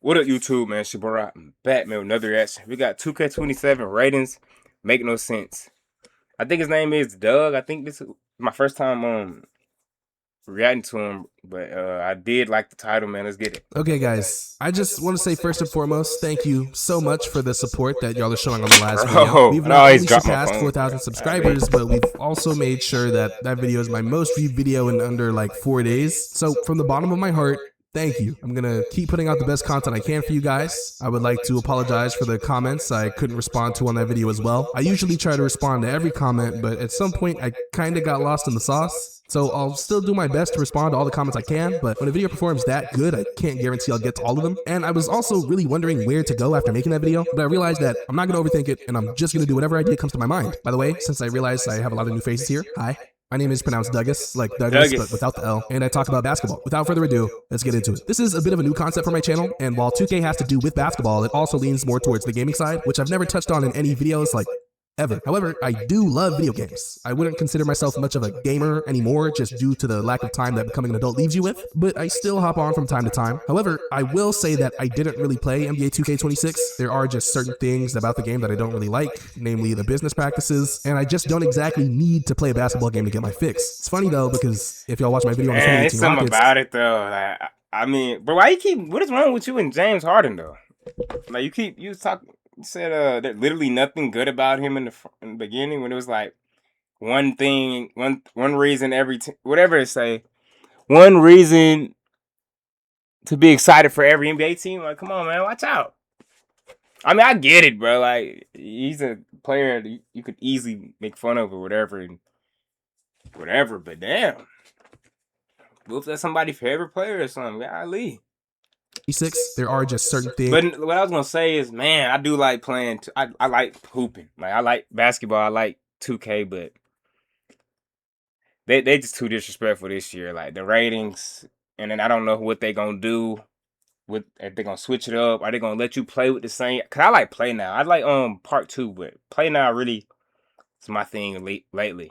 What up, YouTube, man? Shabarat Batman with another reaction. We got 2K27 ratings. Make no sense. I think his name is Doug. I think this is my first time reacting to him, but I did like the title, man. Let's get it. Okay, guys, I just want to say first and foremost, thank you so much for the support that y'all are showing on the last video. We've not only surpassed 4,000 subscribers, but we've also made sure that that video is my most viewed video in under like 4 days. So from the bottom of my heart, thank you. I'm going to keep putting out the best content I can for you guys. I would like to apologize for the comments I couldn't respond to on that video as well. I usually try to respond to every comment, but at some point I kind of got lost in the sauce. So I'll still do my best to respond to all the comments I can, but when a video performs that good, I can't guarantee I'll get to all of them. And I was also really wondering where to go after making that video, but I realized that I'm not going to overthink it, and I'm just going to do whatever idea comes to my mind. By the way, since I realized I have a lot of new faces here, hi. My name is pronounced Douglas, like Douglas, but without the L, and I talk about basketball. Without further ado, let's get into it. This is a bit of a new concept for my channel, and while 2K has to do with basketball, it also leans more towards the gaming side, which I've never touched on in any videos like ever. However, I do love video games. I wouldn't consider myself much of a gamer anymore just due to the lack of time that becoming an adult leaves you with, but I still hop on from time to time. However, I will say that I didn't really play NBA 2K26. There are just certain things about the game that I don't really like, namely the business practices, and I just don't exactly need to play a basketball game to get my fix. It's funny though, because if y'all watch my video on the 2018 it's something Rockets, about it though. Like, I mean, bro, what is wrong with you and James Harden though? Like you said there's literally nothing good about him in the beginning when it was like one reason whatever it say, one reason to be excited for every NBA team. Like, come on, man, watch out. I mean, I get it, bro. Like, he's a player that you could easily make fun of or whatever, but damn. What if that's somebody's favorite player or something? Golly. there are just certain things. But what I was gonna say is, man, I do like playing. I like hooping. Like, I like basketball. I like 2K, but they just too disrespectful this year. Like the ratings, and then I don't know what they gonna do. If they gonna switch it up? Are they gonna let you play with the same? Cause I like Play Now. I like Part 2, but Play Now really is my thing lately.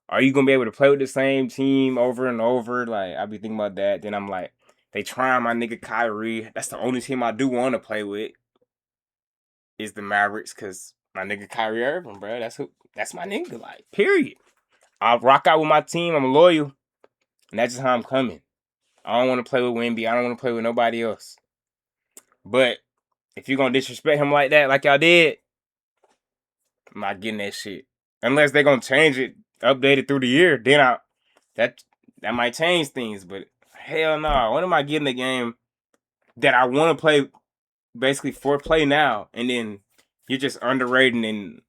Are you gonna be able to play with the same team over and over? Like, I be thinking about that. Then I'm like, they trying my nigga Kyrie. That's the only team I do want to play with. Is the Mavericks, cause my nigga Kyrie Irving, bro. That's my nigga. Like, period. I'll rock out with my team. I'm loyal, and that's just how I'm coming. I don't want to play with Wemby. I don't want to play with nobody else. But if you're gonna disrespect him like that, like y'all did, I'm not getting that shit. Unless they're gonna change it, update it through the year, then that might change things. But hell no. When am I getting the game that I want to play basically for Play Now, and then you're just underrating and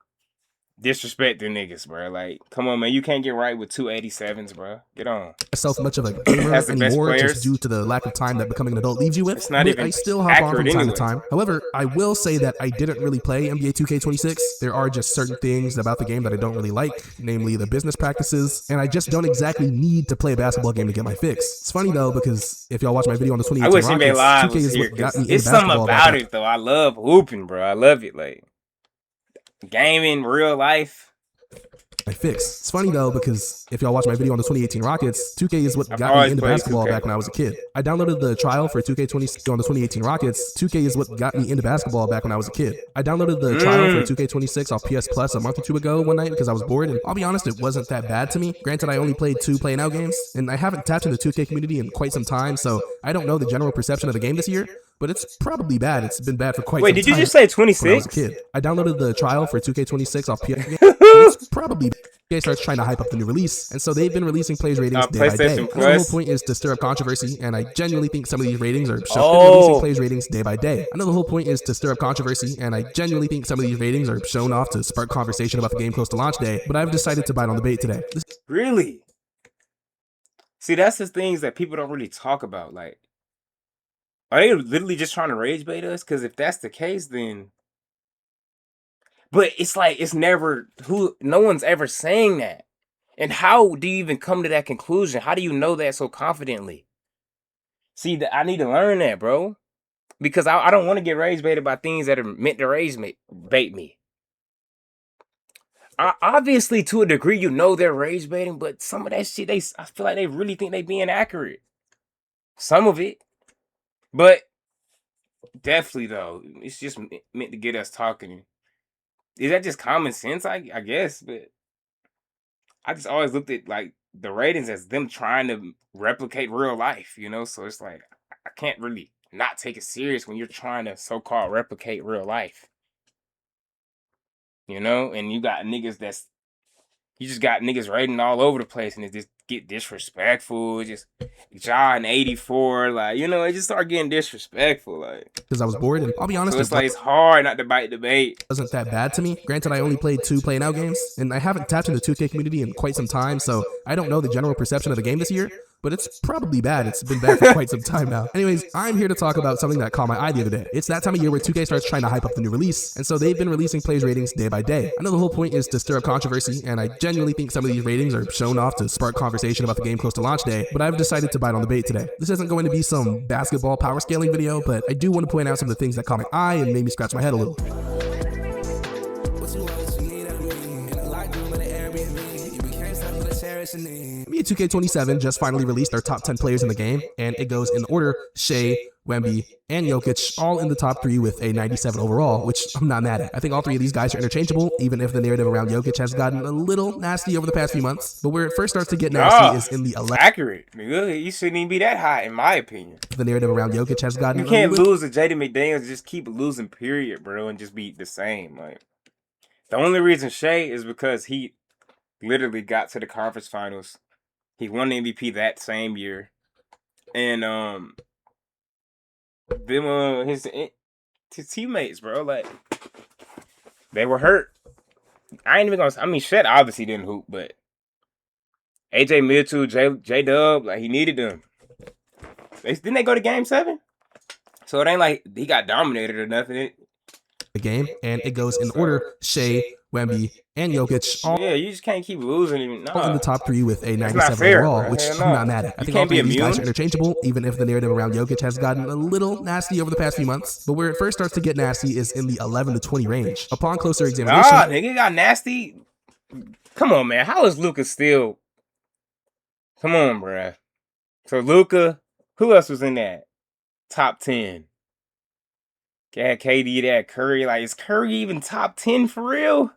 disrespecting niggas, bro? Like, come on, man. You can't get right with 287s, bro. Get on. Myself much of a gamer anymore just due to the lack of time that becoming an adult leaves you with. It's not even I still hop on from time anyway. to time. However, I will say that I didn't really play NBA 2K26. There are just certain things about the game that I don't really like, namely the business practices, and I just don't exactly need to play a basketball game to get my fix. It's funny though, because if y'all watch my video on the 2018 I wish Rockets, NBA Live 2K was is here, what got me it's into something about it though. I love hooping, bro. I love it. Like, gaming, real life. My fix. It's funny though, because if y'all watch my video on the 2018 Rockets, 2K is what got me into basketball 2K. back when I was a kid. I downloaded the trial for 2K20 on the 2018 Rockets. 2K is what got me into basketball back when I was a kid. I downloaded the trial for 2K26 off PS Plus a month or two ago one night because I was bored, and I'll be honest, it wasn't that bad to me. Granted, I only played 2 Play Now games, and I haven't tapped into the 2K community in quite some time, so I don't know the general perception of the game this year. But it's probably bad. It's been bad for quite some time. Wait, did you just say 26? When I was a kid. I downloaded the trial for 2K26 off PS. It's probably bad. EA starts trying to hype up the new release, and so they've been releasing plays ratings day by day. I know the whole point is to stir up controversy, and I genuinely think some of these ratings are releasing plays ratings day by day. I know the whole point is to stir up controversy, and I genuinely think some of these ratings are shown off to spark conversation about the game close to launch day, but I've decided to bite on the bait today. Really? See, that's the things that people don't really talk about. Like, are they literally just trying to rage bait us? Because if that's the case, then... But it's like, it's never... No one's ever saying that. And how do you even come to that conclusion? How do you know that so confidently? See, I need to learn that, bro. Because I don't want to get rage baited by things that are meant to rage bait me. Obviously, to a degree, you know they're rage baiting, but some of that shit, I feel like they really think they being accurate. Some of it. But Definitely though. It's just meant to get us talking. Is that just common sense? I guess, but I just always looked at like the ratings as them trying to replicate real life, you know? So it's like I can't really not take it serious when you're trying to so-called replicate real life. You know? And you got niggas you just got niggas rating all over the place and it just get disrespectful. Just John 84, like, you know, it just start getting disrespectful, like. Because I was bored, and I'll be honest, so it's like it's hard not to bite debate. Wasn't that bad to me. Granted, I only played 2 Play Now games, and I haven't tapped into the 2K community in quite some time, so I don't know the general perception of the game this year, but it's probably bad. It's been bad for quite some time now. Anyways, I'm here to talk about something that caught my eye the other day. It's that time of year where 2K starts trying to hype up the new release, and so they've been releasing players ratings day by day. I know the whole point is to stir up controversy, and I genuinely think some of these ratings are shown off to spark conversation about the game close to launch day, but I've decided to bite on the bait today. This isn't going to be some basketball power scaling video, but I do want to point out some of the things that caught my eye and made me scratch my head a little. NBA 2K27 just finally released their top 10 players in the game, and it goes in order: Shea, Wemby, and Jokic, all in the top 3 with a 97 overall, which I'm not mad at. I think all 3 of these guys are interchangeable, even if the narrative around Jokic has gotten a little nasty over the past few months. But where it first starts to get nasty is in the 11th. Accurate. You shouldn't even be that high, in my opinion. The narrative around Jokic has gotten You can't lose to Jaden McDaniels, just keep losing, period, bro, and just be the same. Like, the only reason Shea is because he literally got to the conference finals. He won the MVP that same year. And his teammates, bro, like, they were hurt. I ain't even gonna. I mean, Shet obviously didn't hoop, but AJ Mitchell, J Dub, like, he needed them. Didn't they go to Game 7? So it ain't like he got dominated or nothing. The game, and it goes in order: Shea, Wemby, and Jokic, all you just can't keep losing even. in the top 3 with a 97 overall, which I'm not mad at. I think all 3 of these guys are interchangeable, even if the narrative around Jokic has gotten a little nasty over the past few months. But where it first starts to get nasty is in the 11 to 20 range. Upon closer examination, nigga, got nasty. Come on, man. How is Luka still? Come on, bruh. So Luka, who else was in that top 10? Had KD, that Curry. Like, is Curry even top 10 for real?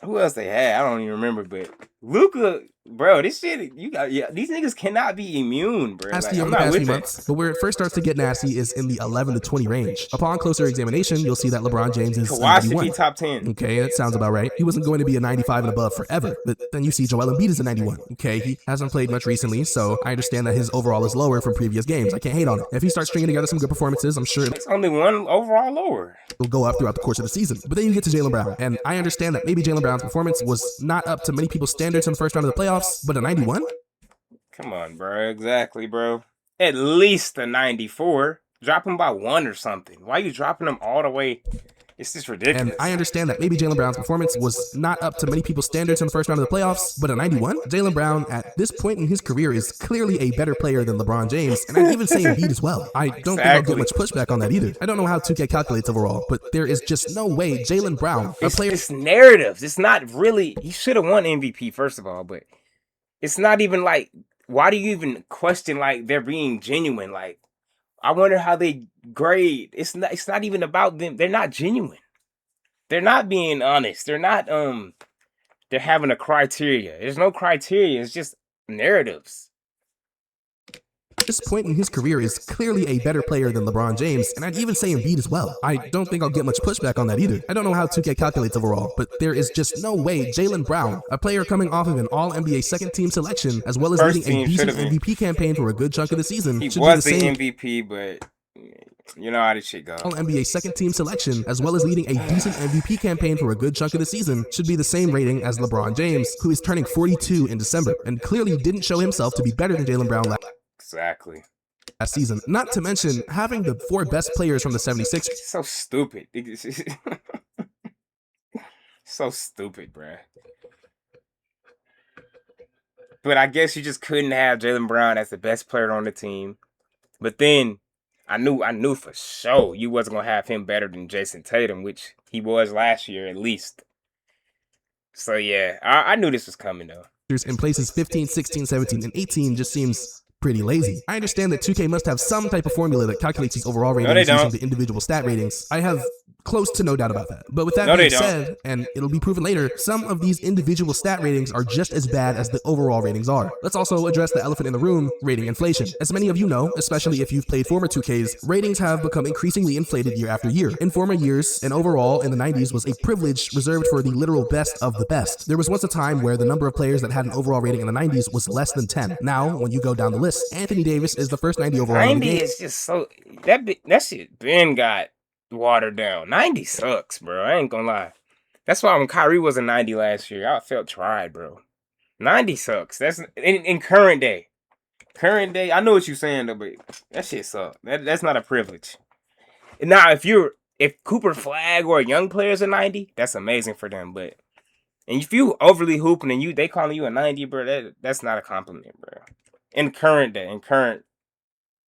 Who else they had? I don't even remember, but Luka, bro, this shit, these niggas cannot be immune, bro. Like, over the past few months, but where it first starts to get nasty is in the 11 to 20 range. Upon closer examination, you'll see that LeBron James is Kawhi top 10. Okay, that sounds about right. He wasn't going to be a 95 and above forever, but then you see Joel Embiid is a 91. Okay, he hasn't played much recently, so I understand that his overall is lower from previous games. I can't hate on it. If he starts stringing together some good performances, I'm sure it's only one overall lower. It'll go up throughout the course of the season. But then you get to Jaylen Brown, and I understand that maybe Jaylen Brown's performance was not up to many people's standards in the first round of the playoffs, but a 91? Come on, bro. Exactly, bro. At least a 94. Drop him by 1 or something. Why are you dropping him all the way? It's just ridiculous. And I understand that maybe Jaylen Brown's performance was not up to many people's standards in the first round of the playoffs, but a 91? Jaylen Brown, at this point in his career, is clearly a better player than LeBron James, and I'd even say Embiid as well. I don't think I'll get much pushback on that either. I don't know how 2K calculates overall, but there is just no way Jaylen Brown, a player... It's narratives. It's not really... He should have won MVP, first of all, but it's not even like... Why do you even question, like, they're being genuine? Like, I wonder how they grade. It's not even about them. They're not genuine. They're not being honest. They're not they're having a criteria. There's no criteria. It's just narratives. At this point in his career is clearly a better player than LeBron James, and I'd even say Embiid as well. I don't think I'll get much pushback on that either. I don't know how 2K calculates overall, but there is just no way Jaylen Brown, a player coming off of an All-NBA second-team selection, as well as leading a decent MVP campaign for a good chunk of the season, he was the MVP, but you know how this shit goes. All-NBA second-team selection, as well as leading a decent MVP campaign for a good chunk of the season, should be the same rating as LeBron James, who is turning 42 in December, and clearly didn't show himself to be better than Jaylen Brown last season. Not to mention having the 4 best players from the 76ers. So stupid. So stupid, bruh. But I guess you just couldn't have Jaylen Brown as the best player on the team. But then I knew for sure you wasn't gonna have him better than Jason Tatum, which he was last year at least. So yeah, I knew this was coming though. In places 15, 16, 17, and 18 just seems pretty lazy. I understand that 2K must have some type of formula that calculates these overall ratings using the individual stat ratings. I have close to no doubt about that. But with that being said, and it'll be proven later, some of these individual stat ratings are just as bad as the overall ratings are. Let's also address the elephant in the room, rating inflation. As many of you know, especially if you've played former 2Ks, ratings have become increasingly inflated year after year. In former years, an overall in the 90s was a privilege reserved for the literal best of the best. There was once a time where the number of players that had an overall rating in the 90s was less than 10. Now, when you go down the list, Anthony Davis is the first 90 overall. 90 is just so... That shit Ben got watered down. 90 sucks, bro. I ain't gonna lie. That's why when Kyrie was a 90 last year, I felt tried, bro. 90 sucks. That's in current day. Current day, I know what you're saying though, but that shit sucks. That's not a privilege. Now, if Cooper Flag or a young player's a 90, that's amazing for them. But and if you overly hooping and they calling you a 90, bro, that's not a compliment, bro. In current day, in current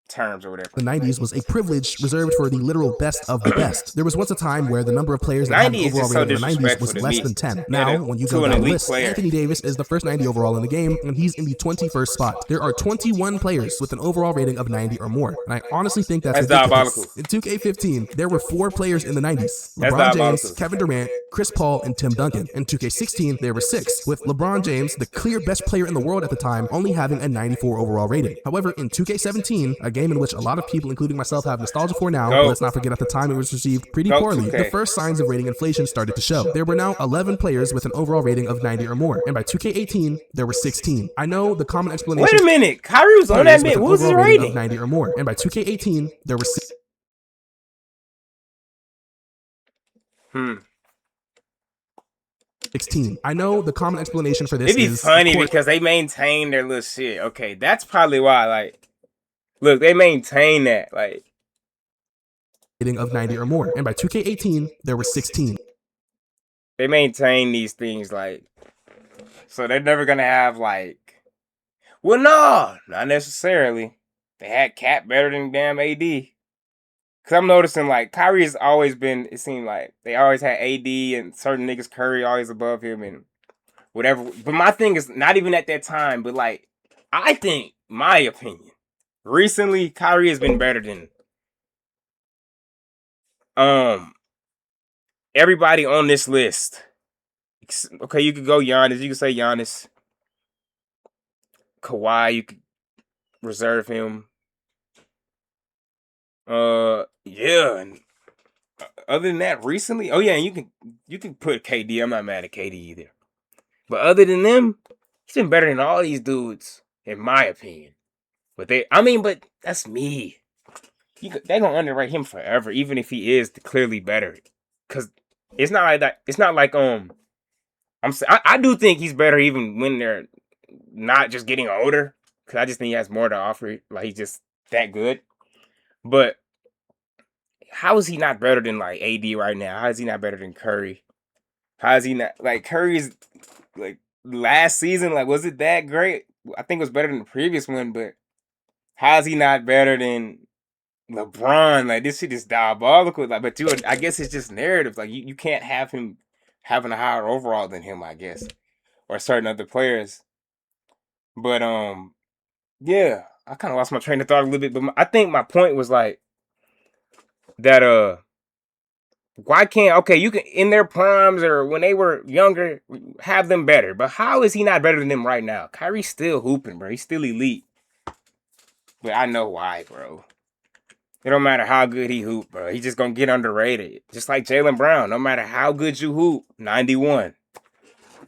terms or whatever. The 90s was a privilege reserved for the literal best of the best. There was once a time where the number of players that had an overall rating in the 90s was less than 10. Now, when you go down the list, Anthony Davis is the first 90 overall in the game, and he's in the 21st spot. There are 21 players with an overall rating of 90 or more, and I honestly think that's diabolical. In 2K15, there were 4 players in the 90s. LeBron James, Kevin Durant, Chris Paul, and Tim Duncan. In 2K16, there were 6, with LeBron James, the clear best player in the world at the time, only having a 94 overall rating. However, in 2K17, a game in which a lot of people, including myself, have nostalgia for now, but let's not forget at the time it was received pretty poorly, the first signs of rating inflation started to show. There were now 11 players with an overall rating of 90 or more, and by 2K18, there were 16. I know the common explanation... Wait a minute, Kyrie was on that bit. What was his rating? Of 90 or more, and by 2K18, there were 16. I know the common explanation for this is... It'd be funny because they maintain their little shit. Okay, that's probably why, like... Look, they maintain that, like... Rating of 90 or more, and by 2K18, there were 16. They maintain these things, like... So they're never gonna have, like... Well, no! Not necessarily. They had Cat better than damn AD. Because I'm noticing, like, Kyrie has always been... It seemed like they always had AD and certain niggas, Curry, always above him and whatever. But my thing is, not even at that time, but, like... I think, my opinion... Recently, Kyrie has been better than everybody on this list. Okay, you could go Giannis. You could say Giannis. Kawhi, you could reserve him. Yeah. And other than that, recently, oh yeah, you can put KD. I'm not mad at KD either. But other than them, he's been better than all these dudes, in my opinion. But but that's me. They gonna underrate him forever, even if he is clearly better. Cause it's not like that. It's not like I do think he's better even when they're not just getting older. Cause I just think he has more to offer. Like he's just that good. But how is he not better than like AD right now? How is he not better than Curry? How is he not like Curry's like last season? Like was it that great? I think it was better than the previous one, but. How is he not better than LeBron? Like, this shit is diabolical. Like, but I guess it's just narrative. Like, you can't have him having a higher overall than him, I guess. Or certain other players. But, yeah. I kind of lost my train of thought a little bit. But I think my point was, like, that, why can't, okay, you can, in their primes or when they were younger, have them better. But how is he not better than them right now? Kyrie's still hooping, bro. He's still elite. But I know why, bro. It don't matter how good he hoop, bro. He's just gonna get underrated. Just like Jaylen Brown. No matter how good you hoop, 91.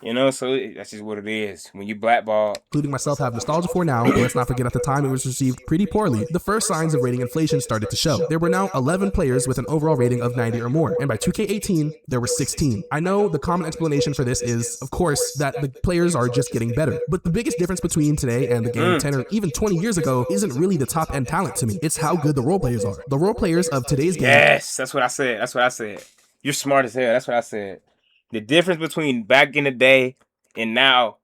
You know, so that's just what it is. When you blackball. Including myself have nostalgia for now, but let's not forget at the time it was received pretty poorly. The first signs of rating inflation started to show. There were now 11 players with an overall rating of 90 or more, and by 2K18, there were 16. I know the common explanation for this is, of course, that the players are just getting better. But the biggest difference between today and the game 10 or even 20 years ago isn't really the top end talent to me. It's how good the role players are. The role players of today's game. Yes, that's what I said. That's what I said. You're smart as hell. That's what I said. The difference between back in the day and now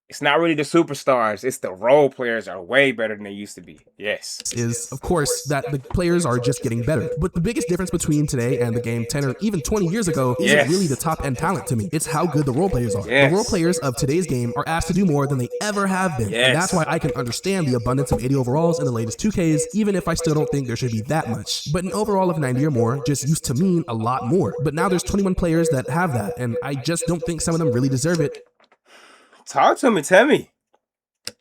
It's not really the superstars. It's the role players are way better than they used to be. Yes. Is, of course, that the players are just getting better. But the biggest difference between today and the game 10 or even 20 years ago isn't really the top-end talent to me. It's how good the role players are. The role players of today's game are asked to do more than they ever have been. And that's why I can understand the abundance of 80 overalls in the latest 2Ks, even if I still don't think there should be that much. But an overall of 90 or more just used to mean a lot more. But now there's 21 players that have that, and I just don't think some of them really deserve it. Talk to me, tell me.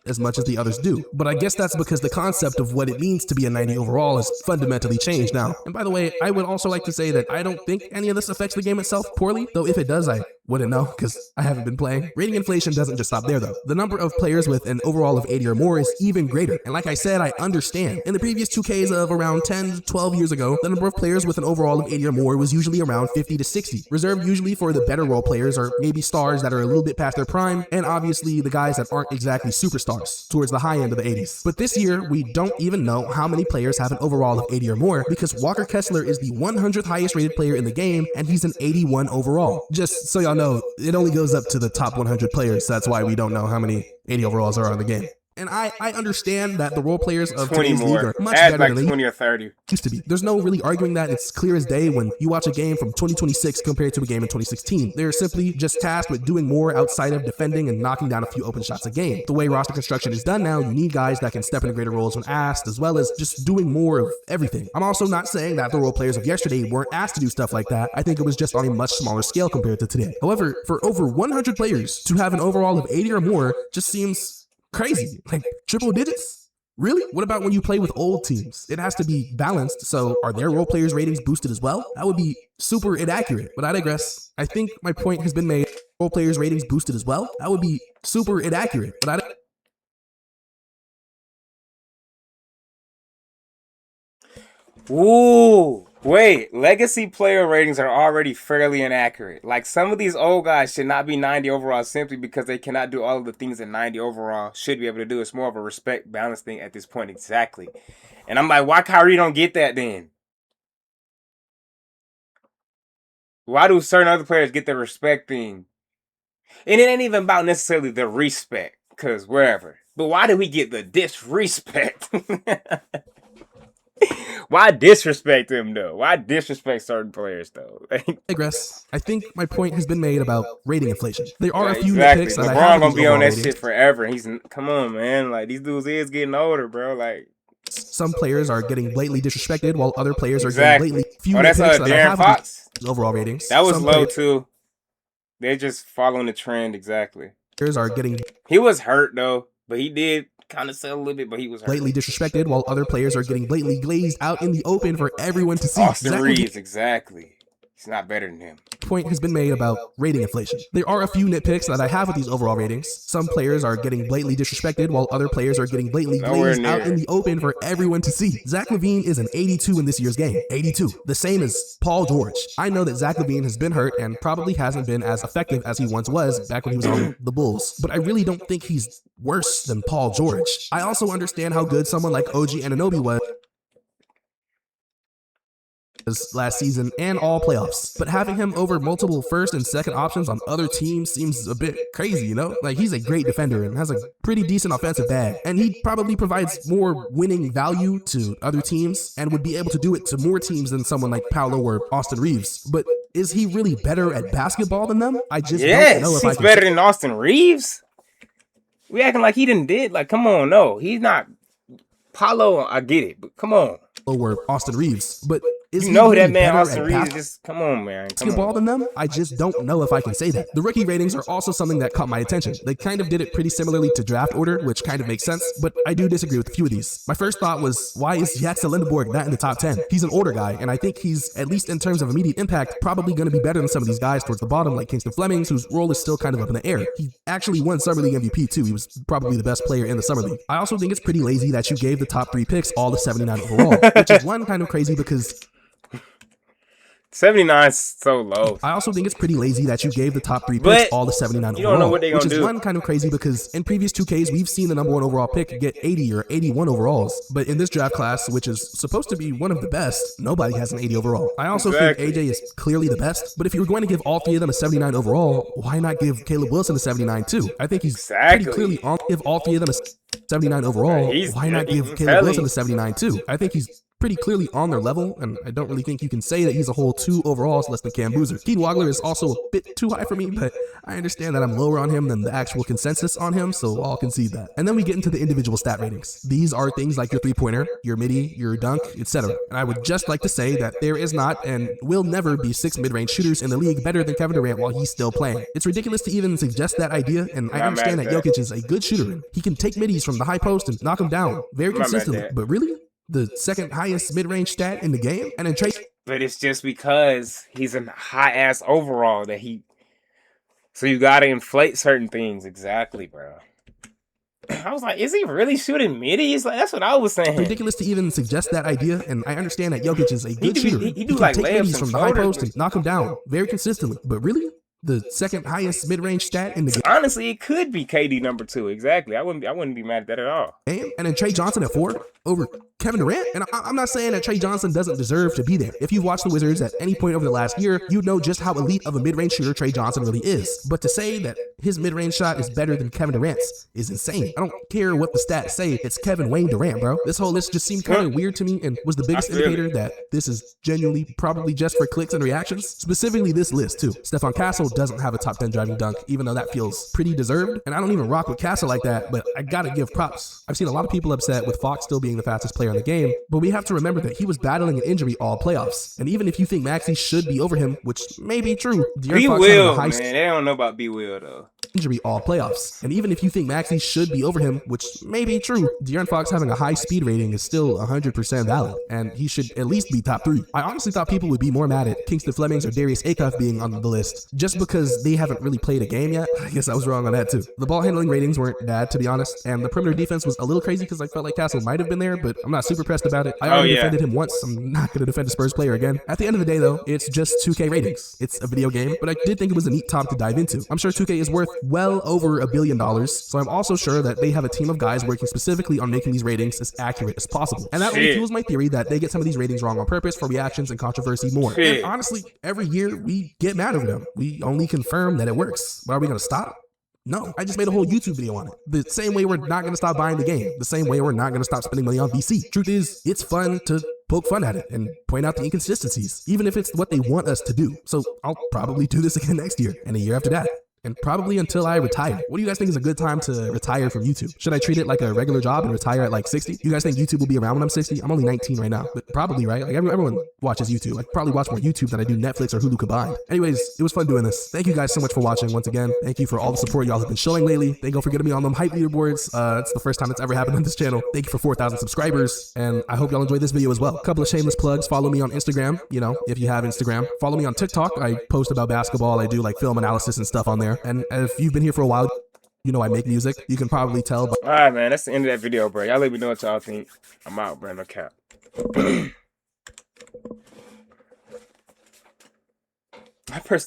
As much as the others do. But I guess that's because the concept of what it means to be a 90 overall has fundamentally changed now. And by the way, I would also like to say that I don't think any of this affects the game itself poorly, though if it does, I wouldn't know because I haven't been playing. Rating inflation doesn't just stop there though. The number of players with an overall of 80 or more is even greater. And like I said, I understand. In the previous 2Ks of around 10 to 12 years ago, the number of players with an overall of 80 or more was usually around 50 to 60, reserved usually for the better role players or maybe stars that are a little bit past their prime, and obviously the guys that aren't exactly superstars towards the high end of the 80s. But this year, we don't even know how many players have an overall of 80 or more because Walker Kessler is the 100th highest rated player in the game and he's an 81 overall. Just so y'all know, it only goes up to the top 100 players. That's why we don't know how many 80 overalls are in the game. And I understand that the role players of today's league are much better like than 20 or 30 used to be. There's no really arguing that. It's clear as day when you watch a game from 2026 compared to a game in 2016. They're simply just tasked with doing more outside of defending and knocking down a few open shots a game. The way roster construction is done now, you need guys that can step into greater roles when asked, as well as just doing more of everything. I'm also not saying that the role players of yesterday weren't asked to do stuff like that. I think it was just on a much smaller scale compared to today. However, for over 100 players to have an overall of 80 or more just seems crazy. Like triple digits? Really? What about when you play with old teams? It has to be balanced, so are their role players' ratings boosted as well? That would be super inaccurate, but I digress. I think my point has been made. Role players' ratings boosted as well? That would be super inaccurate, but Ooh, wait, legacy player ratings are already fairly inaccurate. Like some of these old guys should not be 90 overall simply because they cannot do all of the things that 90 overall should be able to do. It's more of a respect balance thing at this point, exactly. And I'm like, why Kyrie don't get that then? Why do certain other players get the respect thing? And it ain't even about necessarily the respect, because wherever. But why do we get the disrespect? Why disrespect him though? Why disrespect certain players though? I digress. I think my point has been made about rating inflation. There are a few nitpicks that I have. LeBron gonna be on that shit forever. Come on, man. Like these dudes is getting older, bro. Like some players are getting blatantly disrespected, while other players are getting blatantly few that's nitpicks that I Darren have Fox. Overall ratings. That was low too. They're just following the trend exactly. Players are getting. He was hurt though, but he did kind of sell a little bit, but he was blatantly disrespected, while other players are getting blatantly glazed out in the open for everyone to see. Austin Reeves, exactly. He's not better than him. Point has been made about rating inflation. There are a few nitpicks that I have with these overall ratings. Some players are getting blatantly disrespected, while other players are getting blatantly glazed out in the open for everyone to see. Zach LaVine is an 82 in this year's game. 82. The same as Paul George. I know that Zach LaVine has been hurt and probably hasn't been as effective as he once was back when he was on the Bulls, but I really don't think he's worse than Paul George. I also understand how good someone like OG Anunoby was last season and all playoffs, but having him over multiple first and second options on other teams seems a bit crazy, you know? Like he's a great defender and has a pretty decent offensive bag, and he probably provides more winning value to other teams and would be able to do it to more teams than someone like Paolo or Austin Reeves. But is he really better at basketball than them? I just don't know if he's better than Austin Reeves. We acting like he didn't. Like, come on, no, he's not. Paolo, I get it, but come on. Or Austin Reeves, but is you know he really that man better Austin at Reeves just come on, man. Basketball than them? I just don't know if I can say that. The rookie ratings are also something that caught my attention. They kind of did it pretty similarly to draft order, which kind of makes sense, but I do disagree with a few of these. My first thought was, why is Jackson Lindenborg not in the top 10? He's an older guy, and I think he's, at least in terms of immediate impact, probably going to be better than some of these guys towards the bottom, like Kingston Flemings, whose role is still kind of up in the air. He actually won Summer League MVP too. He was probably the best player in the Summer League. I also think it's pretty lazy that you gave the top 3 picks all to 79 overall, which is one kind of crazy because 79's so low. I also think it's pretty lazy that you gave the top 3 picks all the 79 you overall. Don't know what they gonna which is do. One, kind of crazy because in previous 2Ks, we've seen the number 1 overall pick get 80 or 81 overalls. But in this draft class, which is supposed to be one of the best, nobody has an 80 overall. I also think AJ is clearly the best, but if you were going to give all 3 of them a 79 overall, why not give Caleb Wilson a 79 too? I think he's pretty clearly on. Give all 3 of them a 79 overall, why not give Caleb Wilson a 79 too? I think he's pretty clearly on their level, and I don't really think you can say that he's a whole 2 overalls less than Cam Boozer. Keaton Wagler is also a bit too high for me, but I understand that I'm lower on him than the actual consensus on him, so I'll concede that. And then we get into the individual stat ratings. These are things like your 3-pointer, your midi, your dunk, etc. And I would just like to say that there is not and will never be 6 mid-range shooters in the league better than Kevin Durant while he's still playing. It's ridiculous to even suggest that idea, and I understand that Jokic is a good shooter. He can take middies from the high post and knock them down very consistently, but really? The second highest mid-range stat in the game, and then Trey. But it's just because he's a high-ass overall that he. So you gotta inflate certain things, exactly, bro. I was like, is he really shooting middies? Like, that's what I was saying. Ridiculous to even suggest that idea, and I understand that Jokic is a good shooter. He do like take middies from the high post and knock them down down very consistently, but really? The second highest mid-range stat in the game. Honestly, it could be KD number 2. Exactly. I wouldn't be mad at that at all. And then Trey Johnson at 4 over Kevin Durant. And I'm not saying that Trey Johnson doesn't deserve to be there. If you've watched the Wizards at any point over the last year, you know just how elite of a mid-range shooter Trey Johnson really is. But to say that his mid-range shot is better than Kevin Durant's is insane. I don't care what the stats say. It's Kevin Wayne Durant, bro. This whole list just seemed kind of weird to me and was the biggest indicator that this is genuinely probably just for clicks and reactions. Specifically this list too. Stephon Castle doesn't have a top 10 driving dunk, even though that feels pretty deserved. And I don't even rock with Castle like that, but I gotta give props. I've seen a lot of people upset with Fox still being the fastest player in the game, but we have to remember that he was battling an injury all playoffs. And even if you think Maxey should be over him, which may be true, B Will, man, they don't know about B Will though. Injury all playoffs. And even if you think Maxey should be over him, which may be true, De'Aaron Fox having a high speed rating is still 100% valid, and he should at least be top 3. I honestly thought people would be more mad at Kingston Flemings or Darius Acuff being on the list, just because they haven't really played a game yet. I guess I was wrong on that too. The ball handling ratings weren't bad, to be honest, and the perimeter defense was a little crazy because I felt like Castle might have been there, but I'm not super pressed about it. I already defended him once. I'm not going to defend a Spurs player again. At the end of the day, though, it's just 2K ratings. It's a video game, but I did think it was a neat topic to dive into. I'm sure 2K is worth well over $1 billion, so I'm also sure that they have a team of guys working specifically on making these ratings as accurate as possible. And that only fuels my theory that they get some of these ratings wrong on purpose for reactions and controversy more. And honestly, every year we get mad over them. We only confirm that it works. But are we going to stop? No, I just made a whole YouTube video on it. The same way we're not going to stop buying the game. The same way we're not going to stop spending money on VC. Truth is, it's fun to poke fun at it and point out the inconsistencies, even if it's what they want us to do. So I'll probably do this again next year and a year after that. And probably until I retire. What do you guys think is a good time to retire from YouTube? Should I treat it like a regular job and retire at like 60? You guys think YouTube will be around when I'm 60? I'm only 19 right now, but probably, right? Like everyone watches YouTube. I probably watch more YouTube than I do Netflix or Hulu combined. Anyways, it was fun doing this. Thank you guys so much for watching once again. Thank you for all the support y'all have been showing lately. Thank you for getting me on them hype leaderboards. It's the first time it's ever happened on this channel. Thank you for 4,000 subscribers. And I hope y'all enjoyed this video as well. A couple of shameless plugs. Follow me on Instagram, you know, if you have Instagram. Follow me on TikTok. I post about basketball. I do like film analysis and stuff on there. And if you've been here for a while, you know I make music. You can probably tell. All right, man. That's the end of that video, bro. Y'all let me know what y'all think. I'm out, bro. No cap. I pressed